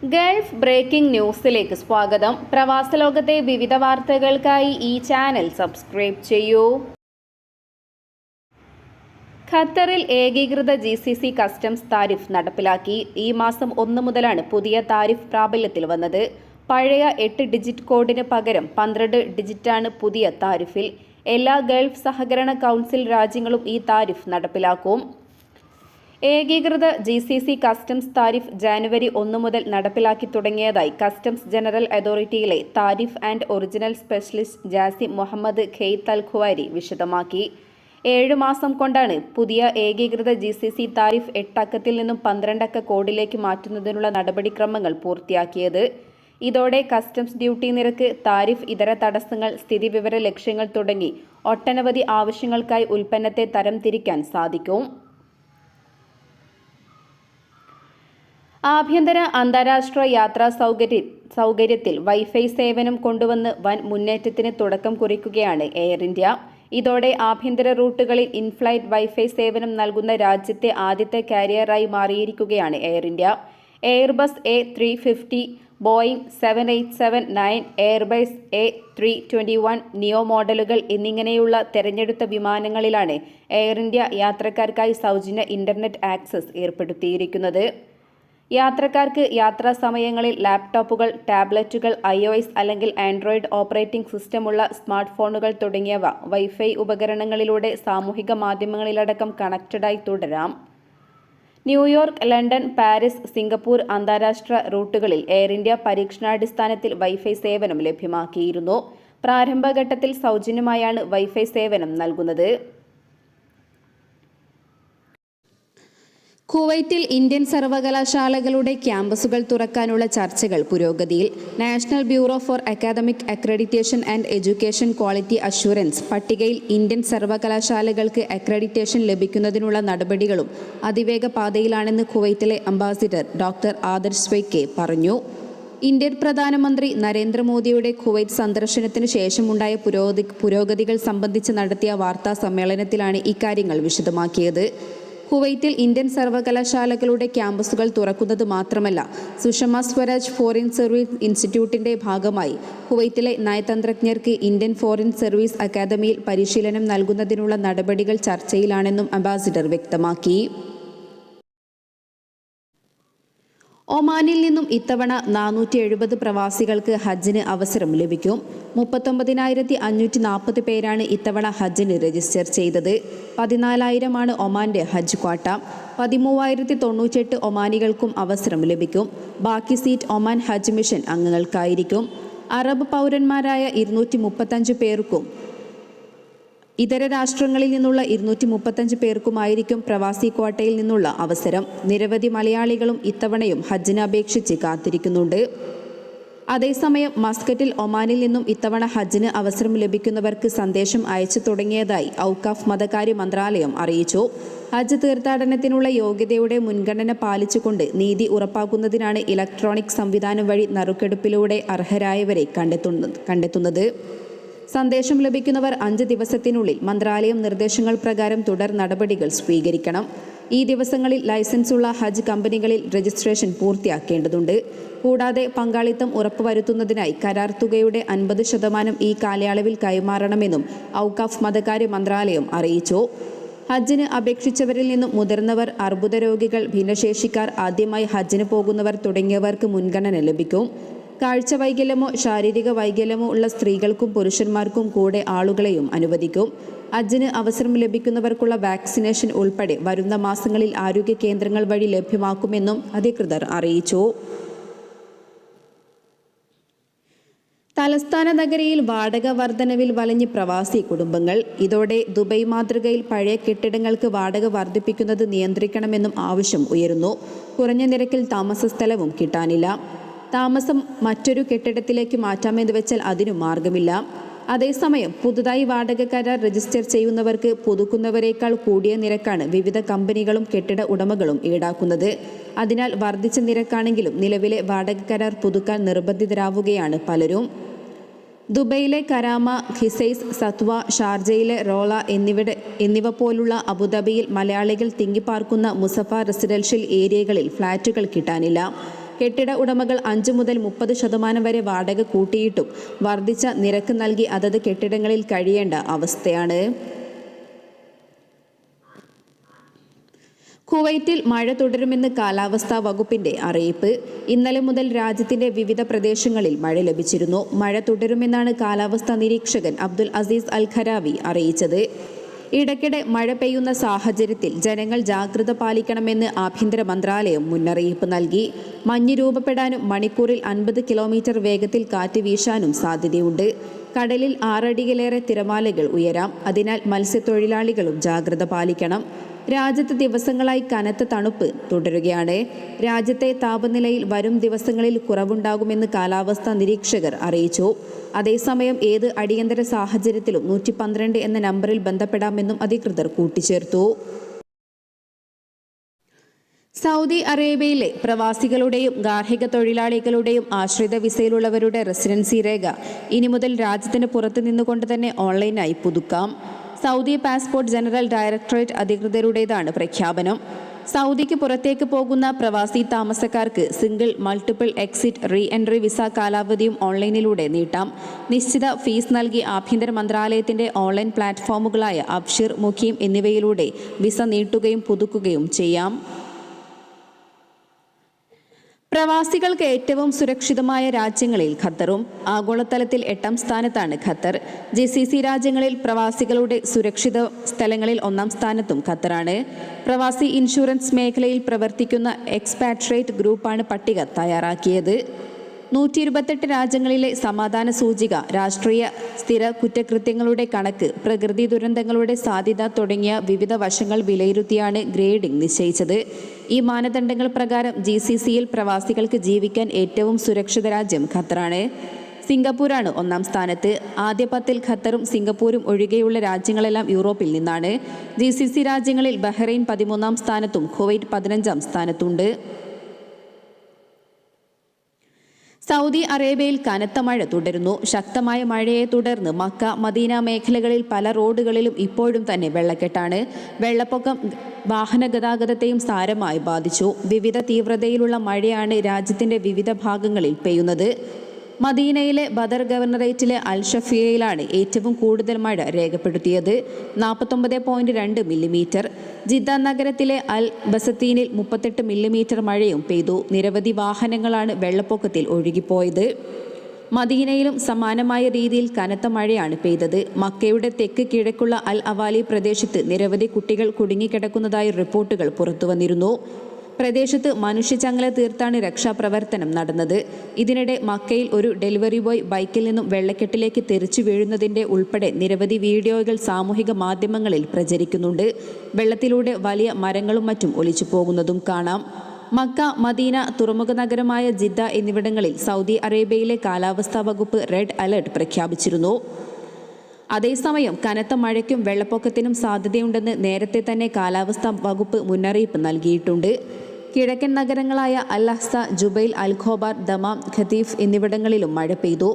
Gulf breaking ന്യൂസിലേക്ക് സ്വാഗതം. പ്രവാസ ലോകത്തെ വിവിധ വാർത്തകൾക്കായി ഈ ചാനൽ സബ്സ്ക്രൈബ് ചെയ്യൂ. ഖത്തറിൽ ഏകീകൃത GCC കസ്റ്റംസ് താരിഫ് നടപ്പിലാക്കി. ഈ മാസം 1 മുതലാണ് പുതിയ താരിഫ് പ്രാബല്യത്തിൽ വന്നത്. പഴയ 8 ഡിജിറ്റ് കോഡിന് പകരം 12 ഡിജിറ്റാണ് പുതിയ താരിഫിൽ. എല്ലാ ഗൾഫ് സഹകരണ കൗൺസിൽ രാജ്യങ്ങളും ഈ താരിഫ് നടപ്പിലാക്കും. ഏകീകൃത GCC കസ്റ്റംസ് താരിഫ് ജാനുവരി 1 മുതൽ നടപ്പിലാക്കി തുടങ്ങിയതായി കസ്റ്റംസ് ജനറൽ അതോറിറ്റിയിലെ tariff and original specialist Jasim Muhammad Khaith Al Khuwari വിശദമാക്കി. 7 മാസം കൊണ്ടാണ് പുതിയ ഏകീകൃത GCC താരിഫ് 8 അക്കത്തിൽ നിന്നും 12 അക്ക കോഡിലേക്ക് മാറ്റുന്നതിനുള്ള നടപടിക്രമങ്ങൾ പൂർത്തിയാക്കിയത്. ഇതോടെ കസ്റ്റംസ് ഡ്യൂട്ടി നിരക്ക്, താരിഫ് ഇതര തടസ്സങ്ങൾ, സ്ഥിതിവിവര ലക്ഷ്യങ്ങൾ തുടങ്ങി ഒട്ടനവധി ആവശ്യങ്ങൾക്കായി ഉൽപ്പന്നത്തെ തരംതിരിക്കാൻ സാധിക്കും. ആഭ്യന്തര അന്താരാഷ്ട്ര യാത്രാ സൗകര്യത്തിൽ വൈഫൈ സേവനം കൊണ്ടുവന്ന് വൻ മുന്നേറ്റത്തിന് തുടക്കം കുറിക്കുകയാണ് എയർ ഇന്ത്യ. ഇതോടെ ആഭ്യന്തര റൂട്ടുകളിൽ ഇൻഫ്ലൈറ്റ് വൈഫൈ സേവനം നൽകുന്ന രാജ്യത്തെ ആദ്യത്തെ കാരിയറായി മാറിയിരിക്കുകയാണ് air India. Airbus A350, Boeing 787-9, Airbus A321 നിയോ മോഡലുകൾ എന്നിങ്ങനെയുള്ള തെരഞ്ഞെടുത്ത വിമാനങ്ങളിലാണ് എയർ ഇന്ത്യ യാത്രക്കാർക്കായി സൗജന്യ ഇന്റർനെറ്റ് ആക്സസ് ഏർപ്പെടുത്തിയിരിക്കുന്നത്. യാത്രക്കാർക്ക് യാത്രാ സമയങ്ങളിൽ ലാപ്ടോപ്പുകൾ, ടാബ്ലറ്റുകൾ, iOS അല്ലെങ്കിൽ ആൻഡ്രോയിഡ് ഓപ്പറേറ്റിംഗ് സിസ്റ്റമുള്ള സ്മാർട്ട് ഫോണുകൾ തുടങ്ങിയവ വൈഫൈ ഉപകരണങ്ങളിലൂടെ സാമൂഹിക മാധ്യമങ്ങളിലടക്കം കണക്റ്റഡായി തുടരാം. ന്യൂയോർക്ക്, ലണ്ടൻ, പാരീസ്, സിംഗപ്പൂർ അന്താരാഷ്ട്ര റൂട്ടുകളിൽ എയർ ഇന്ത്യ പരീക്ഷണാടിസ്ഥാനത്തിൽ വൈഫൈ സേവനം ലഭ്യമാക്കിയിരുന്നു. പ്രാരംഭഘട്ടത്തിൽ സൗജന്യമായാണ് വൈഫൈ സേവനം നൽകുന്നത്. കുവൈറ്റിൽ ഇന്ത്യൻ സർവകലാശാലകളുടെ ക്യാമ്പസുകൾ തുറക്കാനുള്ള ചർച്ചകൾ പുരോഗതിയിൽ. National Bureau for Academic Accreditation and Education Quality Assurance പട്ടികയിൽ ഇന്ത്യൻ സർവകലാശാലകൾക്ക് അക്രഡിറ്റേഷൻ ലഭിക്കുന്നതിനുള്ള നടപടികളും അതിവേഗ പാതയിലാണെന്ന് കുവൈറ്റിലെ അംബാസിഡർ ഡോക്ടർ ആദർശ് സ്വൈക്കെ പറഞ്ഞു. ഇന്ത്യൻ പ്രധാനമന്ത്രി നരേന്ദ്രമോദിയുടെ കുവൈറ്റ് സന്ദർശനത്തിന് ശേഷമുണ്ടായ പുരോഗതികൾ സംബന്ധിച്ച് നടത്തിയ വാർത്താ സമ്മേളനത്തിലാണ് ഇക്കാര്യങ്ങൾ വിശദമാക്കിയത്. കുവൈറ്റിൽ ഇന്ത്യൻ സർവകലാശാലകളുടെ ക്യാമ്പസുകൾ തുറക്കുന്നത് മാത്രമല്ല, സുഷമ സ്വരാജ് ഫോറിൻ സർവീസ് ഇൻസ്റ്റിറ്റ്യൂട്ടിന്റെ ഭാഗമായി കുവൈറ്റിലെ നയതന്ത്രജ്ഞർക്ക് ഇന്ത്യൻ ഫോറിൻ സർവീസ് അക്കാദമിയിൽ പരിശീലനം നൽകുന്നതിനുള്ള നടപടികൾ ചർച്ചയിലാണെന്നും അംബാസിഡർ വ്യക്തമാക്കി. ഒമാനിൽ നിന്നും ഇത്തവണ 470 പ്രവാസികൾക്ക് ഹജ്ജിന് അവസരം ലഭിക്കും. 39,540 പേരാണ് ഇത്തവണ ഹജ്ജിന് രജിസ്റ്റർ ചെയ്തത്. 14,000 ഒമാന്റെ ഹജ്ജ് ക്വാട്ട. 13,098 ഒമാനികൾക്കും അവസരം ലഭിക്കും. ബാക്കി സീറ്റ് ഒമാൻ ഹജ്ജ് മിഷൻ അംഗങ്ങൾക്കായിരിക്കും. അറബ് പൗരന്മാരായ 235 പേർക്കും ഇതര രാഷ്ട്രങ്ങളിൽ നിന്നുള്ള 235 പേർക്കുമായിരിക്കും പ്രവാസി ക്വാട്ടയിൽ നിന്നുള്ള അവസരം. നിരവധി മലയാളികളും ഇത്തവണയും ഹജ്ജിന് അപേക്ഷിച്ച് കാത്തിരിക്കുന്നുണ്ട്. അതേസമയം മസ്കറ്റിൽ ഒമാനിൽ നിന്നും ഇത്തവണ ഹജ്ജിന് അവസരം ലഭിക്കുന്നവർക്ക് സന്ദേശം അയച്ചു തുടങ്ങിയതായി ഔക്കാഫ് മതകാര്യ മന്ത്രാലയം അറിയിച്ചു. ഹജ്ജ് തീർത്ഥാടനത്തിനുള്ള യോഗ്യതയുടെ മുൻഗണന പാലിച്ചുകൊണ്ട് നീതി ഉറപ്പാക്കുന്നതിനാണ് ഇലക്ട്രോണിക് സംവിധാനം വഴി നറുക്കെടുപ്പിലൂടെ അർഹരായവരെ കണ്ടെത്തുന്നത്. സന്ദേശം ലഭിക്കുന്നവർ 5 ദിവസത്തിനുള്ളിൽ മന്ത്രാലയം നിർദ്ദേശങ്ങൾ പ്രകാരം തുടർ നടപടികൾ സ്വീകരിക്കണം. ഈ ദിവസങ്ങളിൽ ലൈസൻസുള്ള ഹജ്ജ് കമ്പനികളിൽ രജിസ്ട്രേഷൻ പൂർത്തിയാക്കേണ്ടതുണ്ട്. കൂടാതെ പങ്കാളിത്തം ഉറപ്പുവരുത്തുന്നതിനായി കരാർ തുകയുടെ 50% ഈ കാലയളവിൽ കൈമാറണമെന്നും ഔക്കാഫ് മതകാര്യ മന്ത്രാലയം അറിയിച്ചു. ഹജ്ജിന് അപേക്ഷിച്ചവരിൽ നിന്നും മുതിർന്നവർ, അർബുദ രോഗികൾ, ഭിന്നശേഷിക്കാർ, ആദ്യമായി ഹജ്ജിന് പോകുന്നവർ തുടങ്ങിയവർക്ക് മുൻഗണന ലഭിക്കും. കാഴ്ച വൈകല്യമോ ശാരീരിക വൈകല്യമോ ഉള്ള സ്ത്രീകൾക്കും പുരുഷന്മാർക്കും കൂടെ ആളുകളെയും അനുവദിക്കും. ഹജ്ജിന് അവസരം ലഭിക്കുന്നവർക്കുള്ള വാക്സിനേഷൻ ഉൾപ്പെടെ വരുന്ന മാസങ്ങളിൽ ആരോഗ്യ കേന്ദ്രങ്ങൾ വഴി ലഭ്യമാക്കുമെന്നും അധികൃതർ അറിയിച്ചു. തലസ്ഥാന നഗരിയിൽ വാടക വർധനവിൽ വലഞ്ഞ് പ്രവാസി കുടുംബങ്ങൾ. ഇതോടെ ദുബൈ മാതൃകയിൽ പഴയ കെട്ടിടങ്ങൾക്ക് വാടക വർദ്ധിപ്പിക്കുന്നത് നിയന്ത്രിക്കണമെന്നും ആവശ്യം ഉയരുന്നു. കുറഞ്ഞ നിരക്കിൽ താമസ സ്ഥലവും കിട്ടാനില്ല. താമസം മറ്റൊരു കെട്ടിടത്തിലേക്ക് മാറ്റാമെന്ന് വെച്ചാൽ അതിനു മാർഗമില്ല. അതേസമയം പുതുതായി വാടക കരാർ രജിസ്റ്റർ ചെയ്യുന്നവർക്ക് പുതുക്കുന്നവരേക്കാൾ കൂടിയ നിരക്കാണ് വിവിധ കമ്പനികളും കെട്ടിട ഉടമകളും ഈടാക്കുന്നത്. അതിനാൽ വർദ്ധിച്ച നിരക്കാണെങ്കിലും നിലവിലെ വാടക കരാർ പുതുക്കാൻ നിർബന്ധിതരാവുകയാണ് പലരും. ദുബൈയിലെ കരാമ, ഹിസൈസ്, സത്വ, ഷാർജയിലെ റോള എന്നിവ പോലുള്ള അബുദാബിയിൽ മലയാളികൾ തിങ്ങിപ്പാർക്കുന്ന മുസഫ റെസിഡൻഷ്യൽ ഏരിയകളിൽ ഫ്ളാറ്റുകൾ കിട്ടാനില്ല. കെട്ടിട ഉടമകൾ 5 മുതൽ 30% വരെ വാടക കൂട്ടിയിട്ടും വർദ്ധിച്ച നിരക്ക് നൽകി അതത് കെട്ടിടങ്ങളിൽ കഴിയേണ്ട അവസ്ഥയാണ്. കുവൈറ്റിൽ മഴ തുടരുമെന്ന് കാലാവസ്ഥാ വകുപ്പിന്റെ അറിയിപ്പ്. ഇന്നലെ മുതൽ രാജ്യത്തിന്റെ വിവിധ പ്രദേശങ്ങളിൽ മഴ ലഭിച്ചിരുന്നു. മഴ തുടരുമെന്നാണ് കാലാവസ്ഥാ നിരീക്ഷകൻ അബ്ദുൽ അസീസ് അൽ ഖരാവി അറിയിച്ചത്. ഇടയ്ക്കിടെ മഴ പെയ്യുന്ന സാഹചര്യത്തിൽ ജനങ്ങൾ ജാഗ്രത പാലിക്കണമെന്ന് ആഭ്യന്തര മന്ത്രാലയം മുന്നറിയിപ്പ് നൽകി. മഞ്ഞ് രൂപപ്പെടാനും മണിക്കൂറിൽ 50 കിലോമീറ്റർ വേഗത്തിൽ കാറ്റ് വീശാനും സാധ്യതയുണ്ട്. കടലിൽ 6 അടിയിലേറെ തിരമാലകൾ ഉയരാം. അതിനാൽ മത്സ്യത്തൊഴിലാളികളും ജാഗ്രത പാലിക്കണം. രാജ്യത്ത് ദിവസങ്ങളായി കനത്ത തണുപ്പ് തുടരുകയാണ്. രാജ്യത്തെ താപനിലയിൽ വരും ദിവസങ്ങളിൽ കുറവുണ്ടാകുമെന്ന് കാലാവസ്ഥാ നിരീക്ഷകർ അറിയിച്ചു. അതേസമയം ഏത് അടിയന്തര സാഹചര്യത്തിലും 112 എന്ന നമ്പറിൽ ബന്ധപ്പെടാമെന്നും അധികൃതർ കൂട്ടിച്ചേർത്തു. സൗദി അറേബ്യയിലെ പ്രവാസികളുടെയും ഗാർഹിക തൊഴിലാളികളുടെയും ആശ്രിത വിസയിലുള്ളവരുടെ റെസിഡൻസി രേഖ ഇനി മുതൽ രാജ്യത്തിന് പുറത്തു നിന്നുകൊണ്ട് തന്നെ ഓൺലൈനായി പുതുക്കാം. സൗദി പാസ്പോർട്ട് ജനറൽ ഡയറക്ടറേറ്റ് അധികൃതരുടേതാണ് പ്രഖ്യാപനം. സൗദിക്ക് പുറത്തേക്ക് പോകുന്ന പ്രവാസി താമസക്കാർക്ക് single, multiple exit, re entry visa കാലാവധിയും ഓൺലൈനിലൂടെ നീട്ടാം. നിശ്ചിത ഫീസ് നൽകി ആഭ്യന്തര മന്ത്രാലയത്തിന്റെ ഓൺലൈൻ പ്ലാറ്റ്ഫോമുകളായ അബ്ഷിർ, മുഖീം എന്നിവയിലൂടെ വിസ നീട്ടുകയും പുതുക്കുകയും ചെയ്യാം. പ്രവാസികൾക്ക് ഏറ്റവും സുരക്ഷിതമായ രാജ്യങ്ങളിൽ ഖത്തറും. ആഗോളതലത്തിൽ 8ാം സ്ഥാനത്താണ് ഖത്തർ. GCC രാജ്യങ്ങളിൽ പ്രവാസികളുടെ സുരക്ഷിത സ്ഥലങ്ങളിൽ 1ാം സ്ഥാനത്തും ഖത്തറാണ്. പ്രവാസി ഇൻഷുറൻസ് മേഖലയിൽ പ്രവർത്തിക്കുന്ന എക്സ്പാട്രിയേറ്റ് ഗ്രൂപ്പാണ് പട്ടിക തയ്യാറാക്കിയത്. 128 രാജ്യങ്ങളിലെ സമാധാന സൂചിക, രാഷ്ട്രീയ സ്ഥിര കുറ്റകൃത്യങ്ങളുടെ കണക്ക്, പ്രകൃതി ദുരന്തങ്ങളുടെ സാധ്യത തുടങ്ങിയ വിവിധ വശങ്ങൾ വിലയിരുത്തിയാണ് ഗ്രേഡിംഗ് നിശ്ചയിച്ചത്. ഈ മാനദണ്ഡങ്ങൾ പ്രകാരം GCCയിൽ പ്രവാസികൾക്ക് ജീവിക്കാൻ ഏറ്റവും സുരക്ഷിത രാജ്യം ഖത്തറാണ്. സിംഗപ്പൂരാണ് 1ാം സ്ഥാനത്ത്. ആദ്യ 10-ൽ ഖത്തറും സിംഗപ്പൂരും ഒഴികെയുള്ള രാജ്യങ്ങളെല്ലാം യൂറോപ്പിൽ നിന്നാണ്. GCC രാജ്യങ്ങളിൽ ബഹ്റൈൻ 13ാം സ്ഥാനത്തും കുവൈറ്റ് 15ാം സ്ഥാനത്തുണ്ട്. സൗദി അറേബ്യയിൽ കനത്ത മഴ തുടരുന്നു. ശക്തമായ മഴയെ തുടർന്ന് മക്ക, മദീന മേഖലകളിൽ പല റോഡുകളിലും ഇപ്പോഴും തന്നെ വെള്ളക്കെട്ടാണ്. വെള്ളപ്പൊക്കം വാഹന ഗതാഗതത്തെയും സാരമായി ബാധിച്ചു. വിവിധ തീവ്രതയിലുള്ള മഴയാണ് രാജ്യത്തിന്റെ വിവിധ ഭാഗങ്ങളിൽ പെയ്യുന്നത്. മദീനയിലെ ബദർ ഗവർണറേറ്റിലെ അൽ ഷഫിയയിലാണ് ഏറ്റവും കൂടുതൽ മഴ രേഖപ്പെടുത്തിയത്, 49.2 മില്ലിമീറ്റർ. ജിദ്ദ നഗരത്തിലെ അൽ ബസത്തീനിൽ 38 മില്ലിമീറ്റർ മഴയും പെയ്തു. നിരവധി വാഹനങ്ങളാണ് വെള്ളപ്പൊക്കത്തിൽ ഒഴുകിപ്പോയത്. മദീനയിലും സമാനമായ രീതിയിൽ കനത്ത മഴയാണ് പെയ്തത്. മക്കയുടെ തെക്ക് കിഴക്കുള്ള അൽ അവാലി പ്രദേശത്ത് നിരവധി കുട്ടികൾ കുടുങ്ങിക്കിടക്കുന്നതായി റിപ്പോർട്ടുകൾ പുറത്തുവന്നിരുന്നു. പ്രദേശത്ത് മനുഷ്യചങ്ങല തീർത്താണ് രക്ഷാപ്രവർത്തനം നടന്നത്. ഇതിനിടെ മക്കയിൽ ഒരു ഡെലിവറി ബോയ് ബൈക്കിൽ നിന്നും വെള്ളക്കെട്ടിലേക്ക് തെറിച്ചു വീഴുന്നതിൻ്റെ ഉൾപ്പെടെ നിരവധി വീഡിയോകൾ സാമൂഹിക മാധ്യമങ്ങളിൽ പ്രചരിക്കുന്നുണ്ട്. വെള്ളത്തിലൂടെ വലിയ മരങ്ങളും മറ്റും ഒലിച്ചു പോകുന്നതും കാണാം. മക്ക, മദീന, തുറമുഖ നഗരമായ ജിദ്ദ എന്നിവിടങ്ങളിൽ സൗദി അറേബ്യയിലെ കാലാവസ്ഥാ വകുപ്പ് റെഡ് അലർട്ട് പ്രഖ്യാപിച്ചിരുന്നു. അതേസമയം കനത്ത മഴയ്ക്കും വെള്ളപ്പൊക്കത്തിനും സാധ്യതയുണ്ടെന്ന് നേരത്തെ തന്നെ കാലാവസ്ഥാ വകുപ്പ് മുന്നറിയിപ്പ് നൽകിയിട്ടുണ്ട്. കിഴക്കൻ നഗരങ്ങളായ Al Ahsa, Jubail, Al Khobar, Dammam, Qatif എന്നിവിടങ്ങളിലും മഴ പെയ്തു.